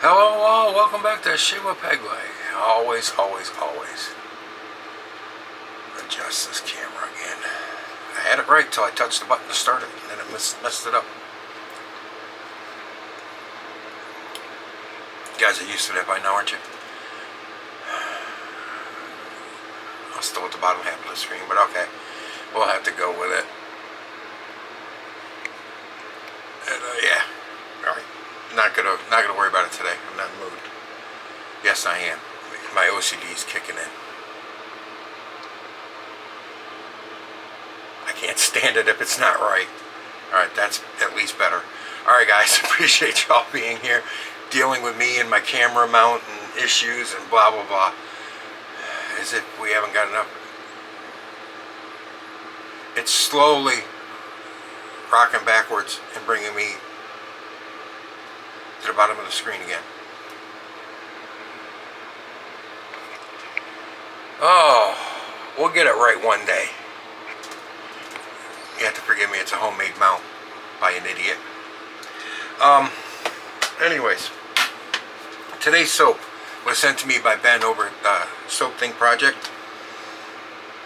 Hello all, welcome back to Shiva Pegway. Always adjust this camera again. I had it right till I touched the button to start it, and then it messed it up. You guys are used to that by now, aren't you? I'm still at the bottom half of the screen, but okay. We'll have to go with it. And yeah, alright. Not gonna worry about it today. I'm not in the mood. Yes, I am. My OCD is kicking in. I can't stand it if it's not right. Alright, that's at least better. Alright guys, appreciate y'all being here, dealing with me and my camera mount and issues and blah blah blah. As if we haven't got enough. It's slowly rocking backwards and bringing me to the bottom of the screen again. Oh, we'll get it right one day. You have to forgive me, it's a homemade mount by an idiot. Anyways, today's soap was sent to me by Ben over at the Soap Thing Project.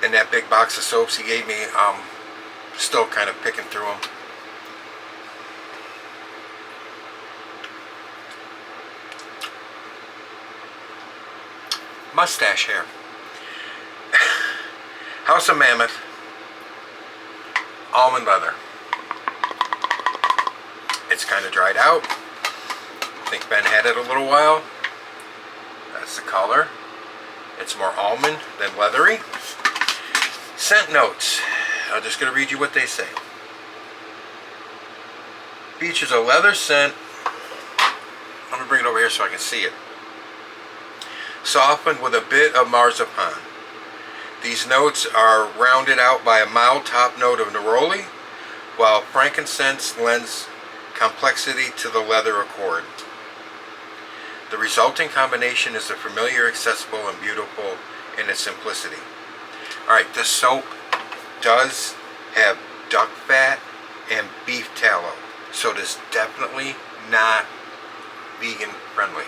And that big box of soaps he gave me, still kind of picking through them. Mustache hair. House of Mammoth Almond Leather. It's kind of dried out. I think Ben had it a little while. That's the color. It's more almond than leathery. Scent notes. I'm just going to read you what they say. Features a leather scent. I'm going to bring it over here so I can see it. Softened with a bit of marzipan. These notes are rounded out by a mild top note of neroli, while frankincense lends complexity to the leather accord. The resulting combination is a familiar, accessible, and beautiful in its simplicity. Alright, this soap does have duck fat and beef tallow, so it is definitely not vegan friendly.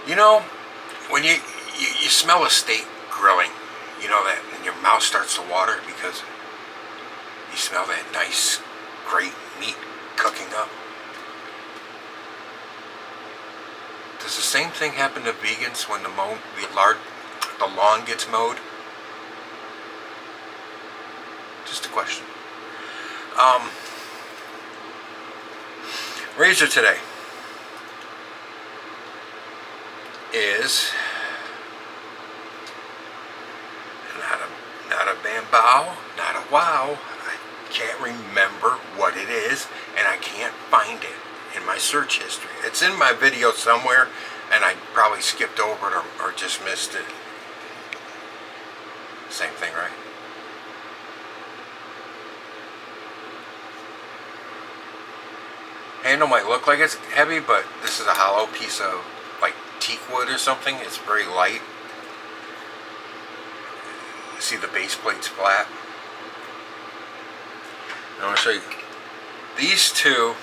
You know, when you smell a steak grilling, you know that, and your mouth starts to water because you smell that nice, great meat cooking up. Does the same thing happen to vegans when the lawn gets mowed? Just a question. Razor today is not a bamboo, not a wow. I can't remember what it is, and I can't find it in my search history. It's in my video somewhere, and I probably skipped over it or just missed it. Same thing, right? Handle might look like it's heavy, but this is a hollow piece of like teak wood or something. It's very light. You see the base plate's flat. And I want to show you. These two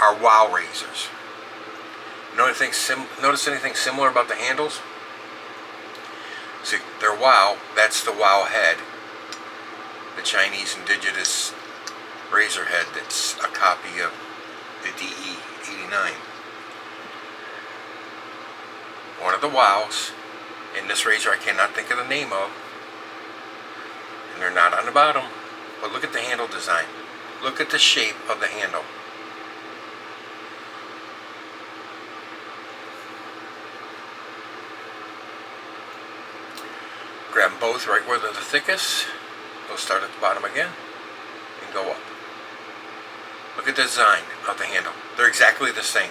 are wow razors. Notice anything similar about the handles? See, they're wow. That's the wow head. The Chinese indigenous razor head that's a copy of the DE89. One of the wows in this razor I cannot think of the name of, and they're not on the bottom, but look at the handle design. Look at the shape of the handle. Grab them both right where they're the thickest. They'll start at the bottom again and go up. Look at the design of the handle. They're exactly the same.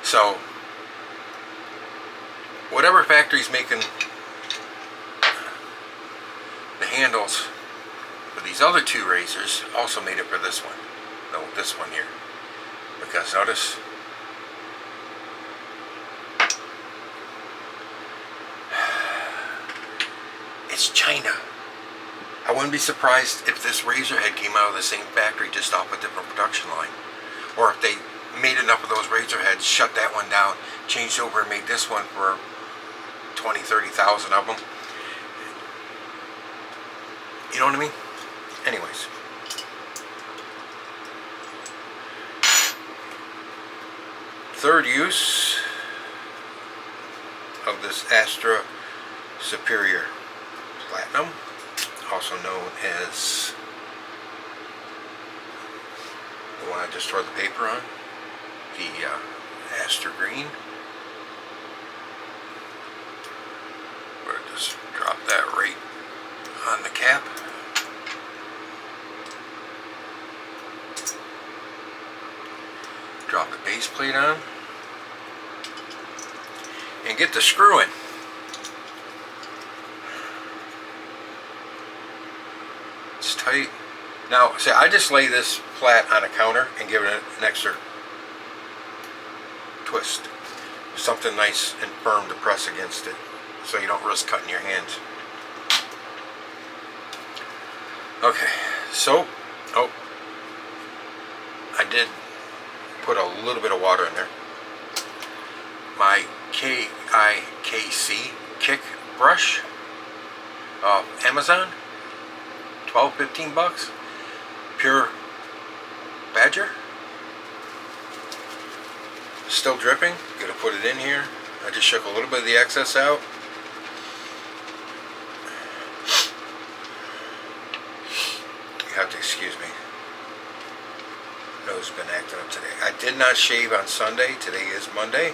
So, whatever factory's making the handles for these other two razors also made it for this one. No, this one here. Because notice, it's China. I wouldn't be surprised if this razor head came out of the same factory, just off a different production line. Or if they made enough of those razor heads, shut that one down, changed over and made this one for 20, 30,000 of them. You know what I mean? Anyways. Third use of this Astra Superior Platinum, also known as the one I just tore the paper on, the Astra Green. We're going to just drop that right on the cap. Drop the base plate on. And get the screw in. It's tight. Now, see, I just lay this flat on a counter and give it an extra twist. Something nice and firm to press against it, so you don't risk cutting your hands. Okay, so, oh, I did put a little bit of water in there. My KIKC kick brush off Amazon, 12, 15 bucks. Pure Badger. Still dripping. Gonna put it in here. I just shook a little bit of the excess out. You have to excuse me. Nose has been acting up today. I did not shave on Sunday. Today is Monday.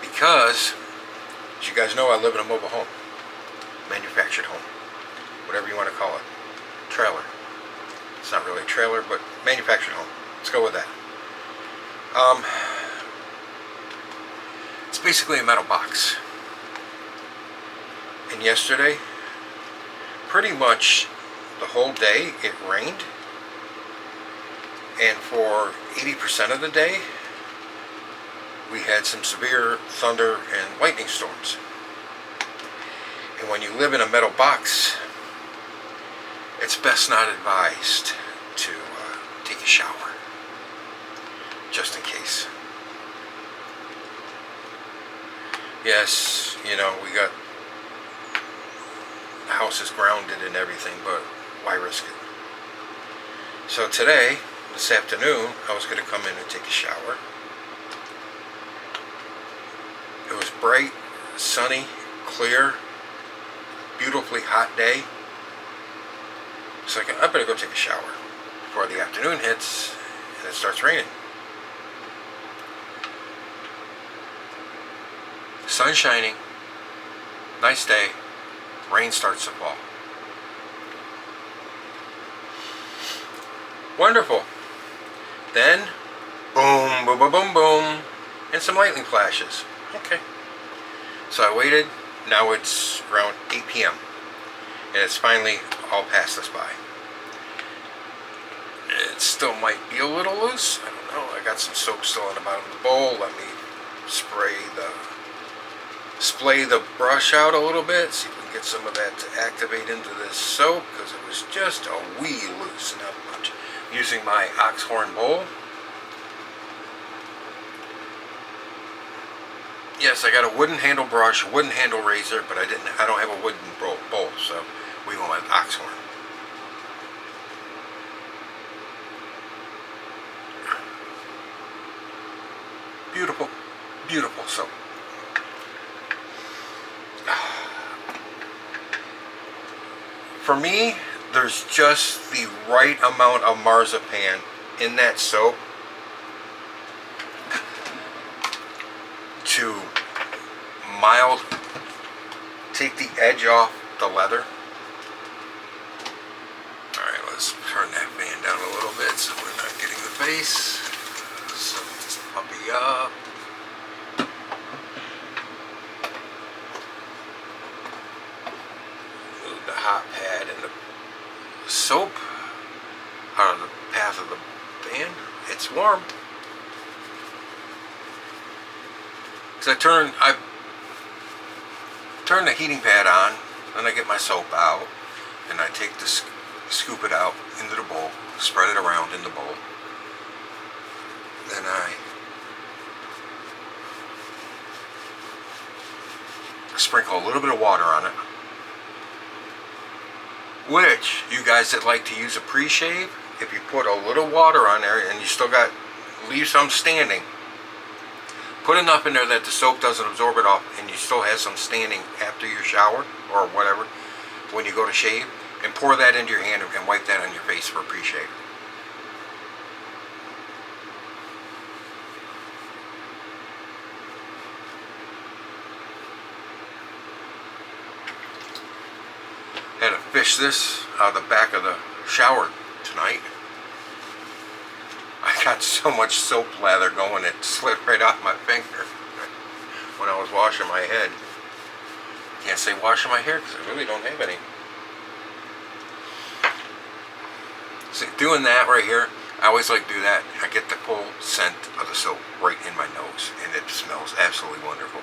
Because, as you guys know, I live in a mobile home. Manufactured home. Whatever you want to call it. Trailer. It's not really a trailer, but manufactured home. Let's go with that. It's basically a metal box. And yesterday, pretty much the whole day, it rained. And for 80% of the day, we had some severe thunder and lightning storms. And when you live in a metal box, it's best not advised to take a shower, just in case. Yes, you know, we got the house is grounded and everything, but why risk it? So today, this afternoon, I was going to come in and take a shower. It was bright, sunny, clear, beautifully hot day. So I better go take a shower before the afternoon hits and it starts raining. Sun shining, nice day, rain starts to fall. Wonderful. Then, boom, boom, boom, boom, boom, and some lightning flashes. Okay. So I waited. Now it's around 8 p.m. and it's finally all passed us by. It still might be a little loose. I don't know. I got some soap still in the bottom of the bowl. Let me splay the brush out a little bit. See if we can get some of that to activate into this soap, because it was just a wee loose, not much. Using my oxhorn bowl. Yes, I got a wooden handle brush, wooden handle razor, but I don't have a wooden bowl, so we went with oxhorn. Beautiful, beautiful soap. For me, there's just the right amount of marzipan in that soap to take the edge off the leather. Alright, let's turn that fan down a little bit so we're not getting the face. So this puppy up. Move the hot pad and the soap out of the path of the fan. It's warm. I turn the heating pad on, then I get my soap out, and I take the scoop it out into the bowl, spread it around in the bowl. Then I sprinkle a little bit of water on it, which you guys that like to use a pre-shave, if you put a little water on there and you still got, leave some standing, put enough in there that the soap doesn't absorb it off and you still have some standing after your shower or whatever when you go to shave, and pour that into your hand and wipe that on your face for a pre-shave. Had to fish this out of the back of the shower tonight. I got so much soap lather going it slid right off my finger when I was washing my head. Can't say washing my hair because I really don't have any. So doing that right here, I always like to do that. I get the full scent of the soap right in my nose, and it smells absolutely wonderful.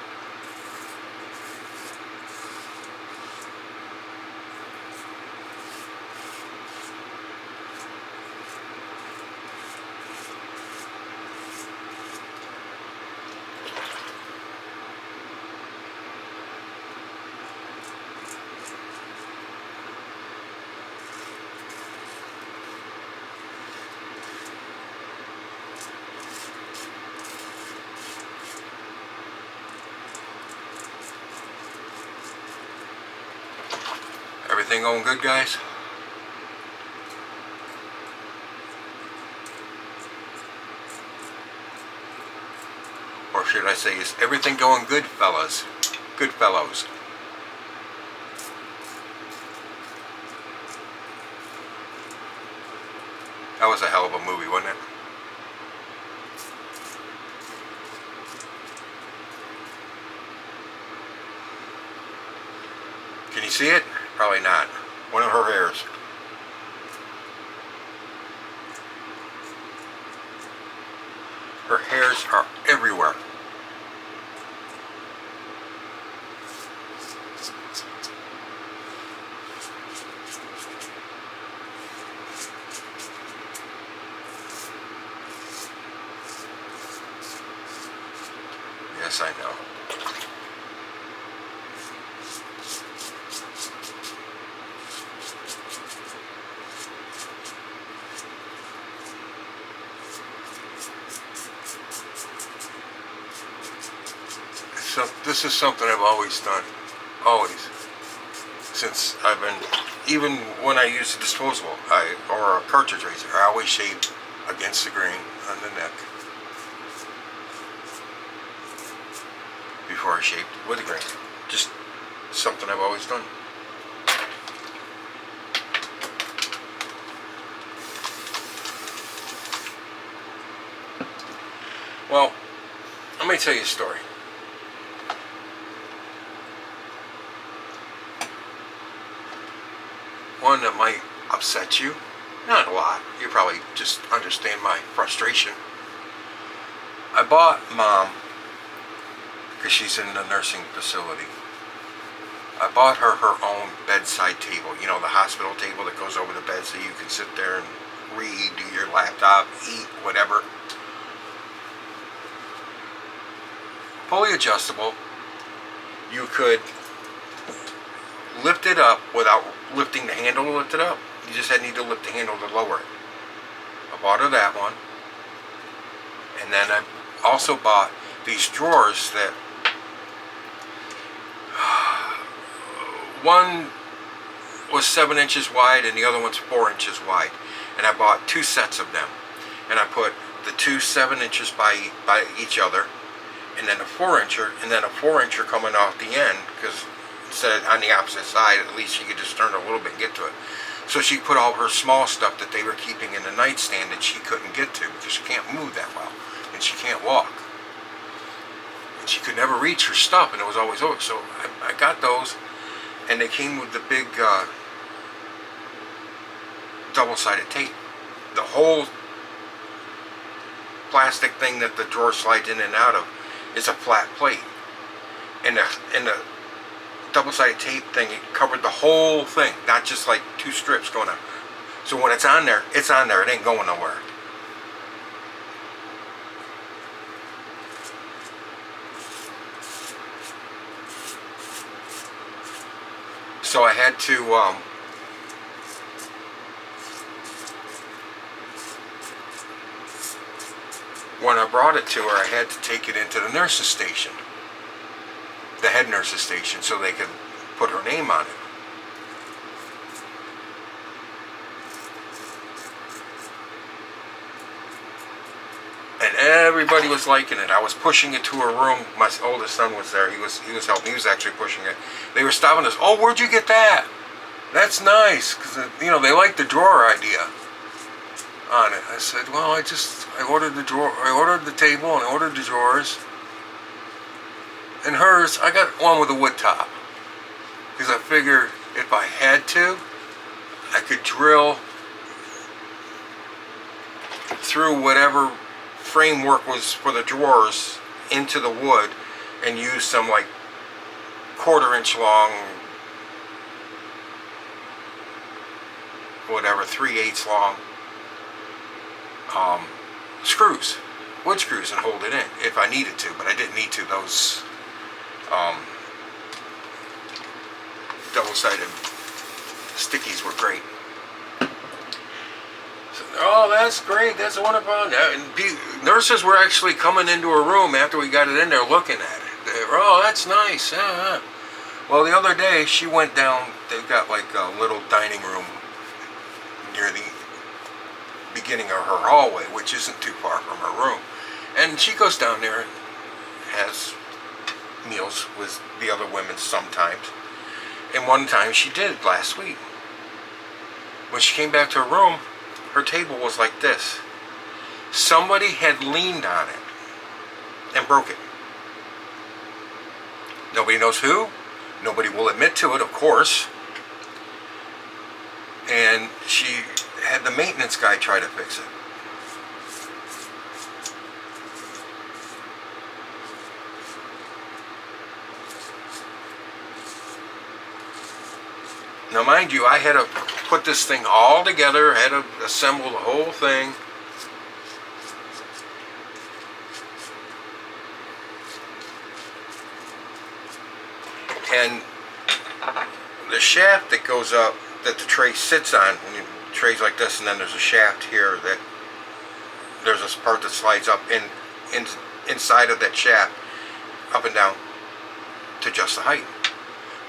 Everything going good, guys? Or should I say, is everything going good, fellas? Good fellows. That was a hell of a movie, wasn't it? Can you see it? Probably not. One of her hairs. Her hairs are everywhere. Yes, I know. So this is something I've always done, always, since I've been, even when I use a disposable, or a cartridge razor, I always shave against the grain on the neck before I shaved with the grain. Just something I've always done. Well, let me tell you a story. One that might upset you. Not a lot. You probably just understand my frustration. I bought Mom, because she's in the nursing facility, I bought her her own bedside table. You know, the hospital table that goes over the bed so you can sit there and read, do your laptop, eat, whatever. Fully adjustable. You could lift it up without lifting the handle to lift it up. You just need to lift the handle to lower it. I bought her that one. And then I also bought these drawers that one was 7 inches wide and the other one's 4 inches wide. And I bought 2 sets of them. And I put the 2 7 inches by each other, and then a 4-incher, and then a 4-incher coming off the end, because instead of on the opposite side, at least she could just turn it a little bit and get to it. So she put all her small stuff that they were keeping in the nightstand that she couldn't get to because she can't move that well and she can't walk. And she could never reach her stuff, and it was always over. So I got those, and they came with the big double-sided tape. The whole plastic thing that the drawer slides in and out of is a flat plate. And the double-sided tape thing. It covered the whole thing, not just like 2 strips going on. So when it's on there, it's on there. It ain't going nowhere. So I had to, when I brought it to her, I had to take it into the nurse's station, the head nurse's station, so they could put her name on it. And everybody was liking it. I was pushing it to her room. My oldest son was there. He was helping. He was actually pushing it. They were stopping us. Oh, where'd you get that? That's nice, because you know they like the drawer idea on it. I said, well, I ordered the drawer. I ordered the table and I ordered the drawers. And hers, I got one with a wood top, because I figured if I had to, I could drill through whatever framework was for the drawers into the wood and use some like 1/4 inch long, whatever, 3/8 long screws, wood screws, and hold it in if I needed to, but I didn't need to. Those double-sided stickies were great. Oh, that's great. That's wonderful. And nurses were actually coming into her room after we got it in there looking at it. Oh, that's nice. Well, the other day she went down. They've got like a little dining room near the beginning of her hallway, which isn't too far from her room. And she goes down there and has meals with the other women sometimes. And one time she did last week. When she came back to her room, her table was like this. Somebody had leaned on it and broke it. Nobody knows who. Nobody will admit to it, of course. And she had the maintenance guy try to fix it. Now, mind you, I had to put this thing all together, had to assemble the whole thing. And the shaft that goes up, that the tray sits on, and the tray's like this, and then there's a shaft here that there's this part that slides up inside of that shaft, up and down, to adjust the height.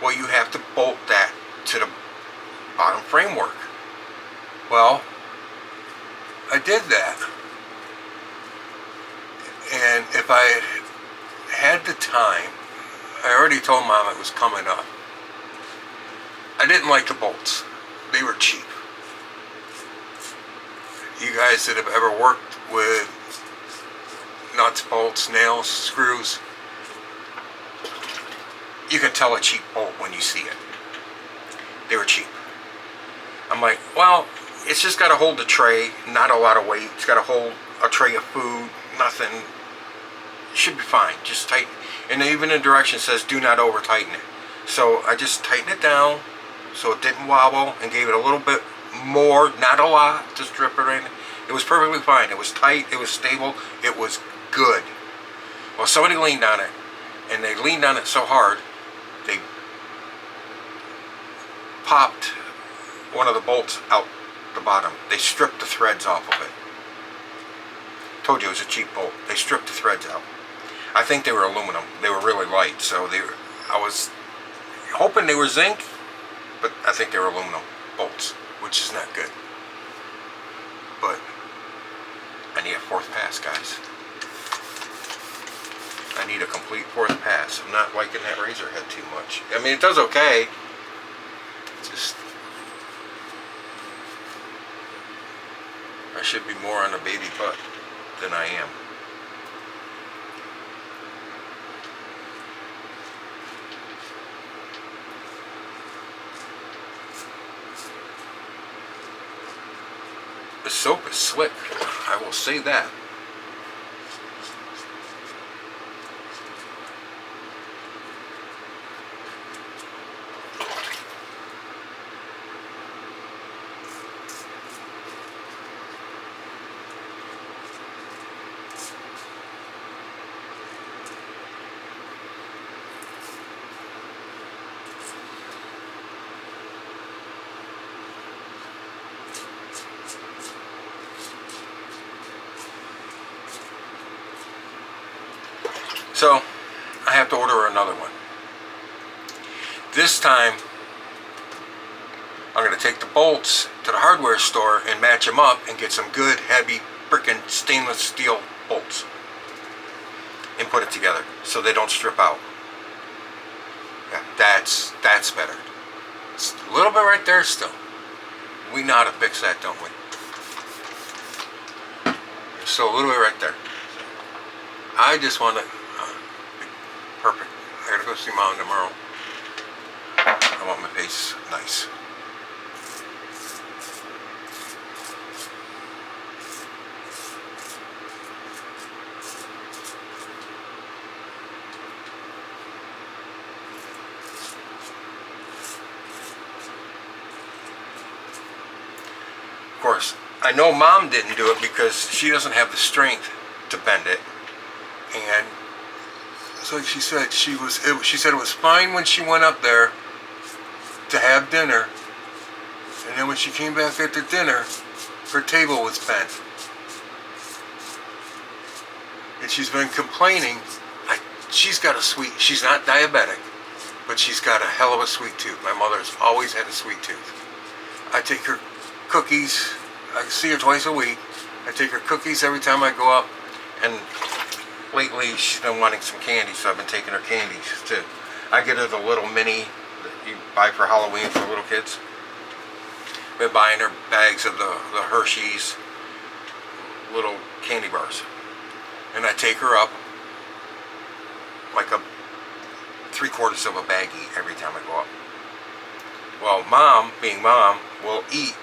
Well, you have to bolt that to the bottom framework. Well, I did that, and if I had the time, I already told Mom it was coming up. I didn't like the bolts. They were cheap. You guys that have ever worked with nuts, bolts, nails, screws, you can tell a cheap bolt when you see it. They were cheap. I'm like, well, it's just got to hold the tray, not a lot of weight. It's got to hold a tray of food, nothing. It should be fine. Just tighten. And even the direction says do not over tighten it. So I just tightened it down so it didn't wobble and gave it a little bit more, not a lot, just drip it in. It was perfectly fine. It was tight, it was stable, it was good. Well, somebody leaned on it, and they leaned on it so hard, they popped one of the bolts out the bottom. They stripped the threads off of it. Told you it was a cheap bolt. They stripped the threads out. I think they were aluminum. They were really light, so I was hoping they were zinc, but I think they were aluminum bolts, which is not good. But I need a 4th pass, guys. I need a complete 4th pass. I'm not liking that razor head too much. I mean, it does okay. Just, I should be more on the baby butt than I am. The soap is slick, I will say that. So I have to order another one. This time I'm going to take the bolts to the hardware store and match them up and get some good heavy freaking stainless steel bolts and put it together so they don't strip out. Yeah, that's better. It's a little bit right there still. We know how to fix that, don't we? So a little bit right there. I just want to perfect. I gotta go see Mom tomorrow. I want my face nice. Of course, I know Mom didn't do it because she doesn't have the strength to bend it, and so she said she said it was fine when she went up there to have dinner, and then when she came back after dinner, her table was bent, and she's been complaining. She's not diabetic, but she's got a hell of a sweet tooth. My mother's always had a sweet tooth. I take her cookies. I see her twice a week. I take her cookies every time I go up, and lately she's been wanting some candy, so I've been taking her candies too. I get her the little mini that you buy for Halloween for little kids. Been buying her bags of the Hershey's little candy bars, and I take her up like a 3/4 of a baggie every time I go up. Well, Mom, being Mom, will eat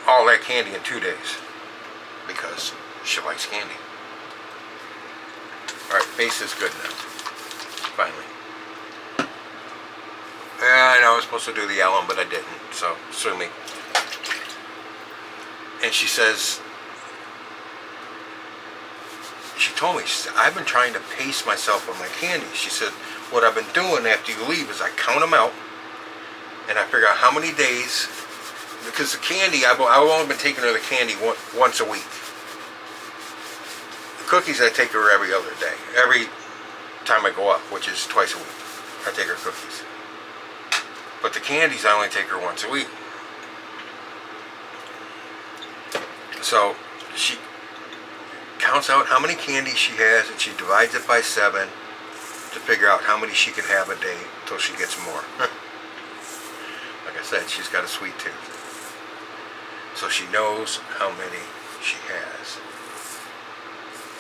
all that candy in 2 days because she likes candy. Alright, face is good now. Finally. Yeah, I know I was supposed to do the alum, but I didn't, so sue me. And she says, she told me, she said, I've been trying to pace myself on my candy. She said, what I've been doing after you leave is I count them out, and I figure out how many days, because the candy, I've only been taking her the candy once a week. The cookies I take her every other day, every time I go up, which is twice a week. I take her cookies. But the candies I only take her once a week. So she counts out how many candies she has, and she divides it by 7 to figure out how many she can have a day until she gets more. Like I said, she's got a sweet tooth. So she knows how many she has.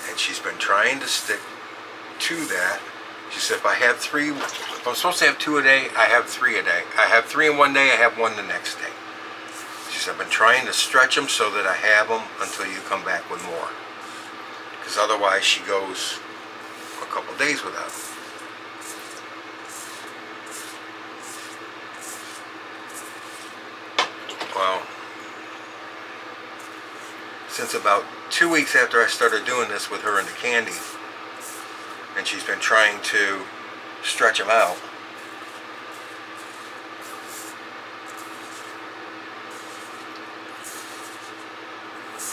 And she's been trying to stick to that. She said, if I have 3, if I'm supposed to have 2 a day, I have 3 a day. I have 3 in one day, I have 1 the next day. She said, I've been trying to stretch them so that I have them until you come back with more. Because otherwise she goes a couple days without them. Well, since about 2 weeks after I started doing this with her and the candy, and she's been trying to stretch them out,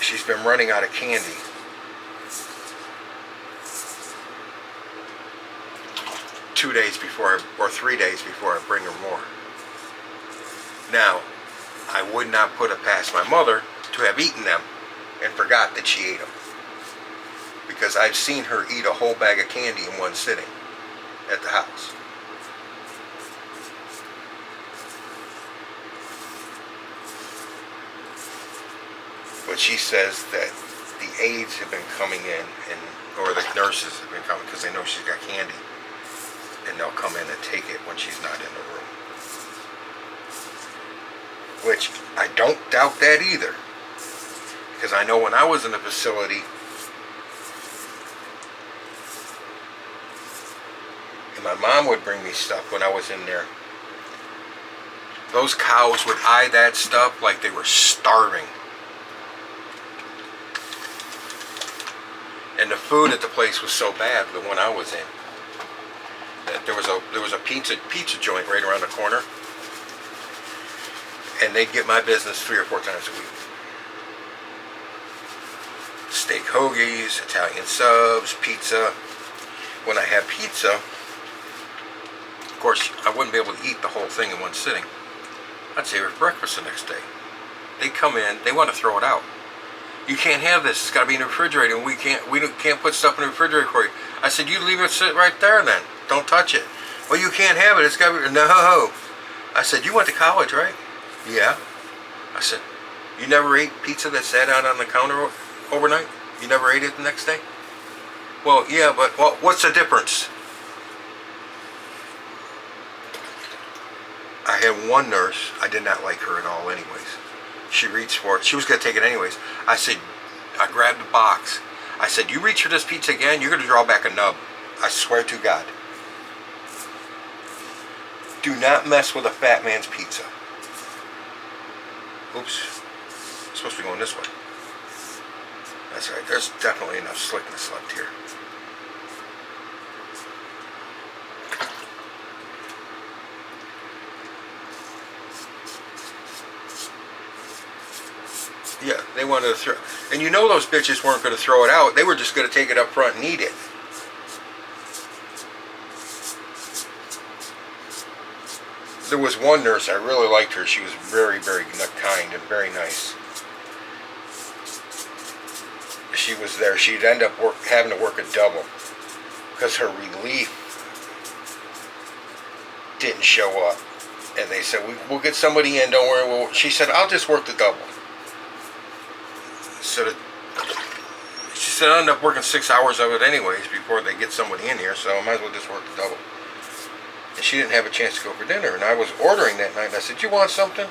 she's been running out of candy. Two days before, or 3 days before I bring her more. Now, I would not put it past my mother to have eaten them and forgot that she ate them, because I've seen her eat a whole bag of candy in one sitting at the house. But she says that the aides have been coming in, or the nurses have been coming because they know she's got candy, and they'll come in and take it when she's not in the room. Which I don't doubt that either, because I know when I was in the facility, and my mom would bring me stuff when I was in there, those cows would eye that stuff like they were starving. And the food at the place was so bad, the one I was in, that there was a pizza joint right around the corner, and they'd get my business 3 or 4 times a week. Steak hoagies, Italian subs, pizza. when I had pizza, of course, I wouldn't be able to eat the whole thing in one sitting. I'd save it for breakfast the next day. They come in, they want to throw it out. You can't have this. It's got to be in the refrigerator, and we can't put stuff in the refrigerator for you. I said, you leave it sit right there then. Don't touch it. Well, you can't have it. It's got to be. No. I said, you went to college, right? Yeah. I said, you never ate pizza that sat out on the counter overnight? You never ate it the next day? Well, yeah, but well, what's the difference? I had one nurse, I did not like her at all anyways. She reached for it. She was going to take it anyways. I said, I grabbed the box. I said, you reach for this pizza again, you're going to draw back a nub. I swear to God. Do not mess with a fat man's pizza. Oops. It's supposed to be going this way. That's right. There's definitely enough slickness left here. Yeah, they wanted to throw, and you know those bitches weren't going to throw it out. They were just going to take it up front and eat it. There was one nurse, I really liked her. She was very, very kind and very nice. She was there. She'd end up having to work a double because her relief didn't show up. And they said, we'll get somebody in, don't worry. She said, I'll just work the double. So she said, I'll end up working 6 hours of it anyways before they get somebody in here, so I might as well just work the double. And she didn't have a chance to go for dinner, and I was ordering that night, and I said, you want something?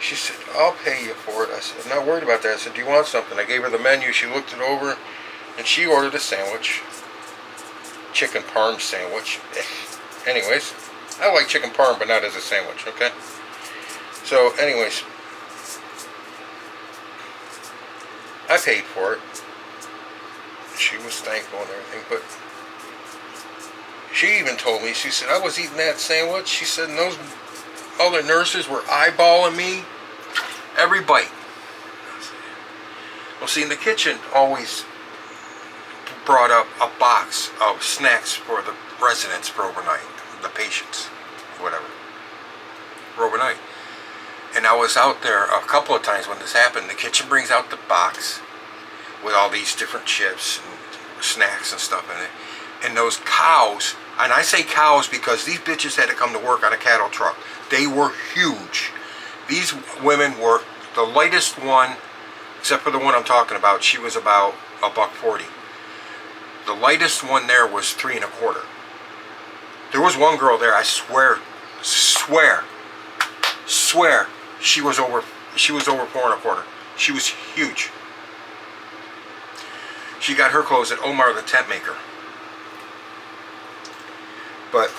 She said, I'll pay you for it. I said, I'm not worried about that. I said, do you want something? I gave her the menu. She looked it over, and she ordered a sandwich. Chicken parm sandwich. Anyways, I like chicken parm, but not as a sandwich, okay? So, anyways, I paid for it. She was thankful and everything, but she even told me, she said, I was eating that sandwich. She said, and those other nurses were eyeballing me every bite. Well, see, in the kitchen always brought up a box of snacks for the residents for overnight, the patients, whatever, for overnight. And I was out there a couple of times when this happened. The kitchen brings out the box with all these different chips and snacks and stuff in it. And those cows, and I say cows because these bitches had to come to work on a cattle truck. They were huge. These women were, the lightest one, except for the one I'm talking about, she was about $1.40. The lightest one there was 3 1/4. There was one girl there, I swear, she was over 4 1/4. She was huge. She got her clothes at Omar the tent maker. But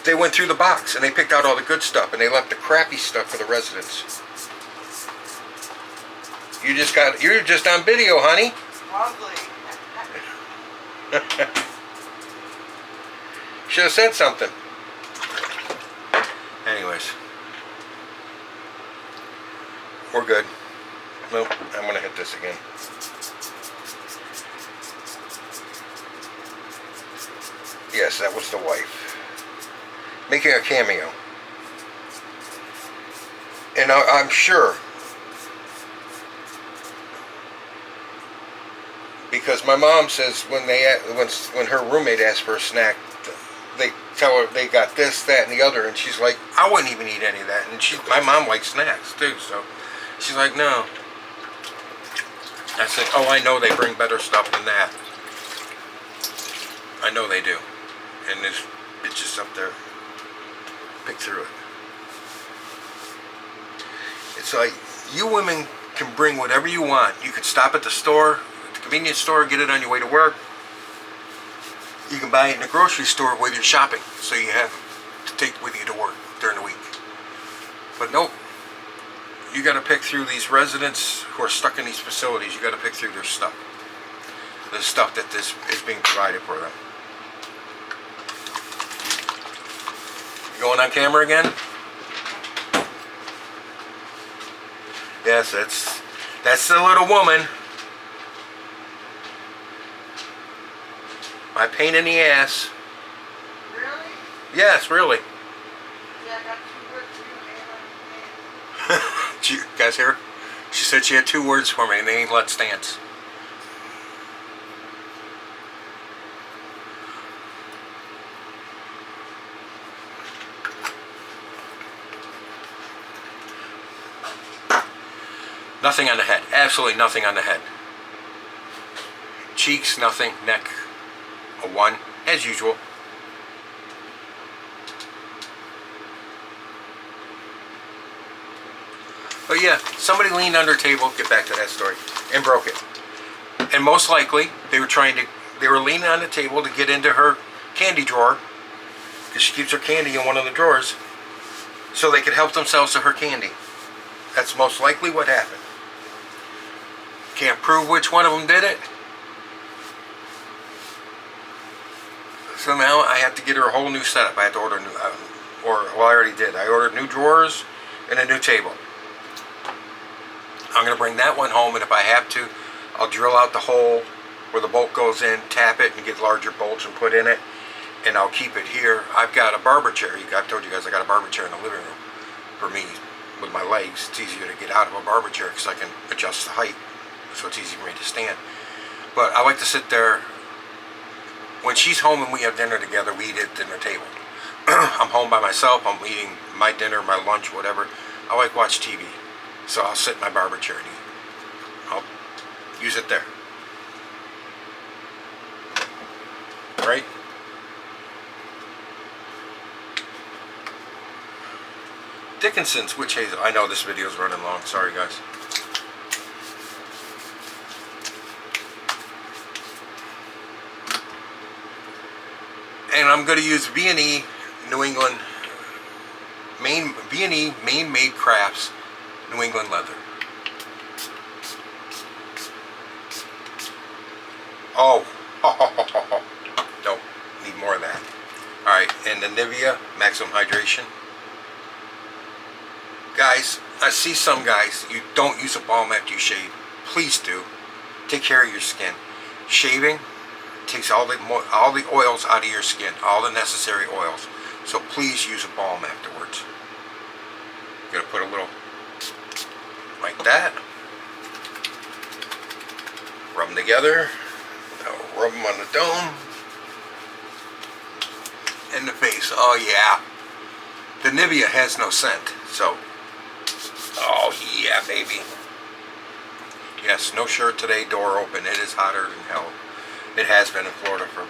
they went through the box and they picked out all the good stuff and they left the crappy stuff for the residents. You're just on video, honey. Ugly. Should have said something. Anyways, we're good. Nope, I'm gonna hit this again. Yes, that was the wife making a cameo, and I'm sure, because my mom says when her roommate asked for a snack, they tell her they got this, that, and the other, and she's like, I wouldn't even eat any of that. And my mom likes snacks too, so she's like, no. I said, oh, I know they bring better stuff than that. I know they do. And there's bitches up there. Pick through it. It's like, you women can bring whatever you want. You can stop at the store, at the convenience store, get it on your way to work. You can buy it in the grocery store while you're shopping, so you have to take with you to work during the week. But nope. You got to pick through these residents who are stuck in these facilities. You got to pick through their stuff. The stuff that this is being provided for them. You going on camera again? Yes, that's the little woman. My pain in the ass. Really? Yes, really. Yeah, I got 2 words for you, man. Did you guys hear her? She said she had 2 words for me, and they ain't let's dance. Nothing on the head. Absolutely nothing on the head. Cheeks, nothing. Neck, a 1, as usual. But yeah, somebody leaned under a table, get back to that story, and broke it. And most likely, they were leaning on the table to get into her candy drawer, because she keeps her candy in one of the drawers, so they could help themselves to her candy. That's most likely what happened. Can't prove which one of them did it. So now I have to get her a whole new setup. I have to order new, I already did. I ordered new drawers and a new table. I'm going to bring that one home, and if I have to, I'll drill out the hole where the bolt goes in, tap it, and get larger bolts and put in it, and I'll keep it here. I've got a barber chair. I've told you guys I got a barber chair in the living room. For me, with my legs, it's easier to get out of a barber chair because I can adjust the height, so it's easy for me to stand. But I like to sit there. When she's home and we have dinner together, we eat at dinner table. I'm home by myself, I'm eating my dinner, my lunch, whatever. I like to watch TV. So I'll sit in my barber chair and eat. I'll use it there. Right? Dickinson's Witch Hazel. I know this video is running long. Sorry, guys. And I'm going to use V&E New England Maine, V&E Maine Made Crafts New England Leather. Oh, don't need more of that. Alright, and the Nivea Maximum Hydration. Guys, I see some guys, you don't use a balm after you shave. Please do. Take care of your skin. Shaving takes all the oils out of your skin, all the necessary oils. So please use a balm afterwards. You're going to put a little like that. Rub them together. Now rub them on the dome. And the face. Oh yeah. The Nivea has no scent. So, oh yeah, baby. Yes, no shirt today, door open. It is hotter than hell. It has been in Florida for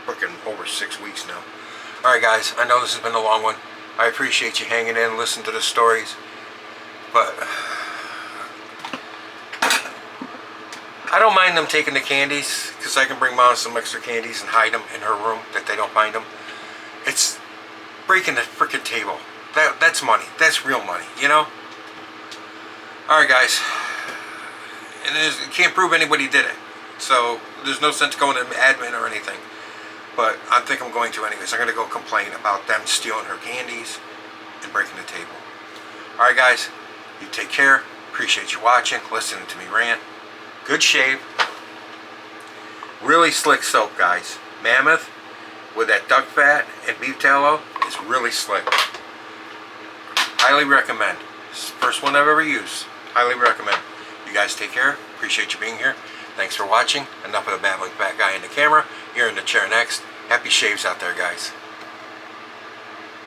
freaking over 6 weeks now. Alright guys, I know this has been a long one. I appreciate you hanging in and listening to the stories. But I don't mind them taking the candies, because I can bring Mom some extra candies and hide them in her room that they don't find them. It's breaking the freaking table. That's money. That's real money, you know? Alright guys. And you can't prove anybody did it. So there's no sense going to admin or anything. But I think I'm going to anyways. I'm going to go complain about them stealing her candies and breaking the table. Alright guys, you take care. Appreciate you watching, listening to me rant. Good shave. Really slick soap, guys. Mammoth with that duck fat and beef tallow is really slick. Highly recommend. This is the first one I've ever used. Highly recommend. You guys take care. Appreciate you being here. Thanks for watching. Enough of the babbling fat guy in the camera. You're in the chair next. Happy shaves out there, guys.